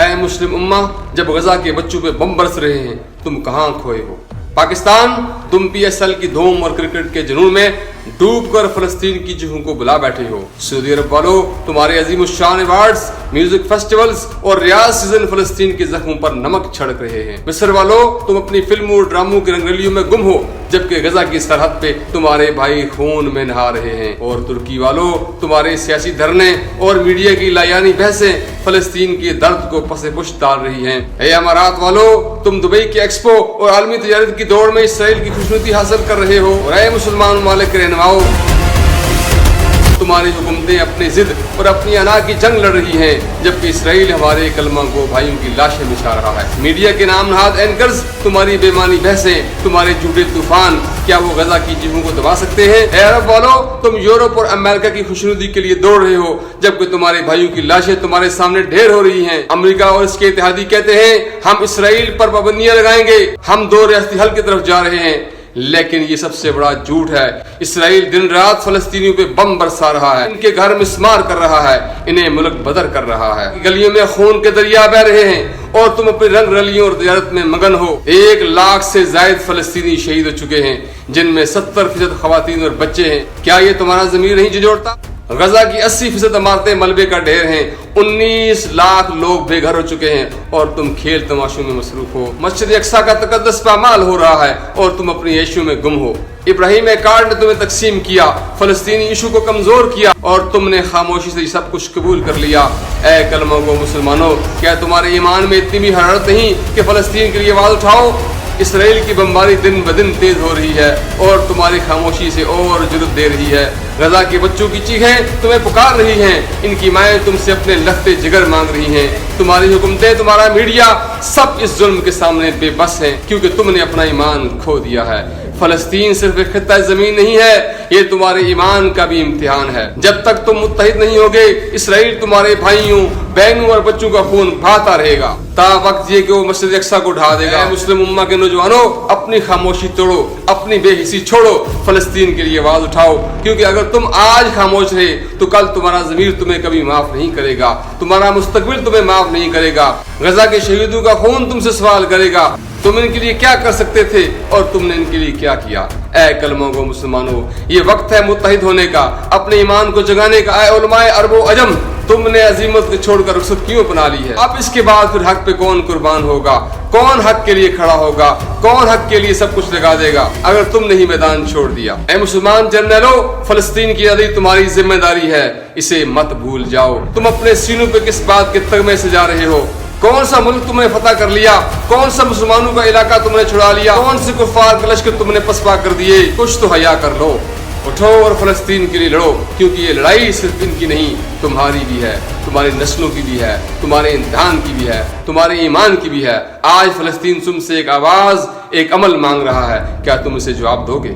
اے مسلم امہ، جب غزہ کے بچوں پہ بم برس رہے ہیں تم کہاں کھوئے ہو؟ پاکستان، تم پی ایس ایل کی دھوم اور کرکٹ کے جنون میں ڈوب کر فلسطین کی جوہوں کو بلا بیٹھے ہو۔ سعودی عرب والو، تمہارے عظیم الشان ایوارڈز، میوزک فیسٹیولز اور ریاض سیزن فلسطین کے زخموں پر نمک چھڑک رہے ہیں۔ مصر والو، تم اپنی فلموں اور ڈراموں کی رنگریلیوں میں گم ہو، جبکہ غزہ کی سرحد پہ تمہارے بھائی خون میں نہا رہے ہیں۔ اور ترکی والو، تمہارے سیاسی دھرنے اور میڈیا کی لایانی بحثیں فلسطین کے درد کو پس پشت ڈال رہی ہیں۔ اے امارات والو، تم دبئی کے ایکسپو اور عالمی تجارت کی دوڑ میں اسرائیل کی خوشنودی حاصل کر رہے ہو۔ اور اے مسلمان ممالک کے رہنماؤ، تمہاری حکومتیں اپنی ضد اور اپنی انا کی جنگ لڑ رہی ہیں، جبکہ اسرائیل ہمارے کلمہ گو بھائیوں کی لاشیں بچھا رہا ہے۔ میڈیا کے نام نہاد اینکرز، تمہاری بے معنی بحثیں، تمہارے جھوٹے طوفان، کیا وہ غزہ کی جوہوں کو دبا سکتے ہیں؟ اے عرب والو، تم یورپ اور امریکہ کی خوشنودی کے لیے دوڑ رہے ہو، جبکہ تمہارے بھائیوں کی لاشیں تمہارے سامنے ڈھیر ہو رہی ہیں۔ امریکہ اور اس کے اتحادی کہتے ہیں ہم اسرائیل پر پابندیاں لگائیں گے، ہم دو ریاستی حل کی طرف جا رہے ہیں، لیکن یہ سب سے بڑا جھوٹ ہے۔ اسرائیل دن رات فلسطینیوں پہ بم برسا رہا ہے، ان کے گھر مسمار کر رہا ہے، انہیں ملک بدر کر رہا ہے، گلیوں میں خون کے دریا بہ رہے ہیں اور تم اپنی رنگ رلیوں اور تجارت میں مگن ہو۔ 1 لاکھ سے زائد فلسطینی شہید ہو چکے ہیں، جن میں 70% خواتین اور بچے ہیں۔ کیا یہ تمہارا ضمیر نہیں جھنجھوڑتا؟ غزہ کی 80% عمارتیں ملبے کا ڈھیر ہیں، 19 لاکھ لوگ بے گھر ہو چکے ہیں اور تم کھیل تماشوں میں مصروف ہو۔ مسجد اقصیٰ کا تقدس پامال ہو رہا ہے اور تم اپنی عیشوں میں گم ہو۔ ابراہیم ایکارڈ نے تمہیں تقسیم کیا، فلسطینی ایشو کو کمزور کیا اور تم نے خاموشی سے سب کچھ قبول کر لیا۔ اے کلمہ گو مسلمانوں، کیا تمہارے ایمان میں اتنی بھی حرارت نہیں کہ فلسطین کے لیے آواز اٹھاؤ؟ اسرائیل کی بمباری دن بدن تیز ہو رہی ہے اور تمہاری خاموشی سے اور جرت دے رہی ہے۔ غزہ کے بچوں کی چیخیں تمہیں پکار رہی ہیں، ان کی مائیں تم سے اپنے لختے جگر مانگ رہی ہیں۔ تمہاری حکومتیں، تمہارا میڈیا، سب اس ظلم کے سامنے بے بس ہیں، کیونکہ تم نے اپنا ایمان کھو دیا ہے۔ فلسطین صرف ایک خطہ زمین نہیں ہے، یہ تمہارے ایمان کا بھی امتحان ہے۔ جب تک تم متحد نہیں ہوگے، اسرائیل تمہارے بھائیوں، بہنوں اور بچوں کا خون بہاتا رہے گا، تا وقت یہ کہ وہ مسجد اقصیٰ کو ڈھا دے گا۔ مسلم امہ کے نوجوانوں، اپنی خاموشی توڑو، اپنی بے حسی چھوڑو، فلسطین کے لیے آواز اٹھاؤ، کیونکہ اگر تم آج خاموش رہے تو کل تمہارا ضمیر تمہیں کبھی معاف نہیں کرے گا، تمہارا مستقبل تمہیں معاف نہیں کرے گا۔ غزہ کے شہیدوں کا خون تم سے سوال کرے گا، تم ان کے لیے کیا کر سکتے تھے اور تم نے ان کے لیے کیا کیا؟ اے کلمہ گو مسلمانوں، یہ وقت ہے متحد ہونے کا، اپنے ایمان کو جگانے کا۔ اے علماء عرب و عجم، تم نے عظیمت کو چھوڑ کر رخصت کیوں اپنا لی ہے؟ اب اس کے بعد پھر حق پہ کون قربان ہوگا؟ کون حق کے لیے کھڑا ہوگا؟ کون حق کے لیے سب کچھ لگا دے گا اگر تم نے ہی میدان چھوڑ دیا؟ اے مسلمان جرنیلوں، فلسطین کی آزادی تمہاری ذمہ داری ہے، اسے مت بھول جاؤ۔ تم اپنے سینوں پہ کس بات کے تغمے سے جا رہے ہو؟ کون سا ملک تم نے فتح کر لیا؟ کون سا مسلمانوں کا علاقہ تم نے چھڑا لیا؟ کون سے کفار کے لشکر تم نے پسپا کر دیے؟ کچھ تو حیا کر لو، اٹھو اور فلسطین کے لیے لڑو، کیونکہ یہ لڑائی صرف ان کی نہیں، تمہاری بھی ہے، تمہاری نسلوں کی بھی ہے، تمہارے امتحان کی بھی ہے، تمہارے ایمان کی بھی ہے۔ آج فلسطین تم سے ایک آواز، ایک عمل مانگ رہا ہے، کیا تم اسے جواب دو گے؟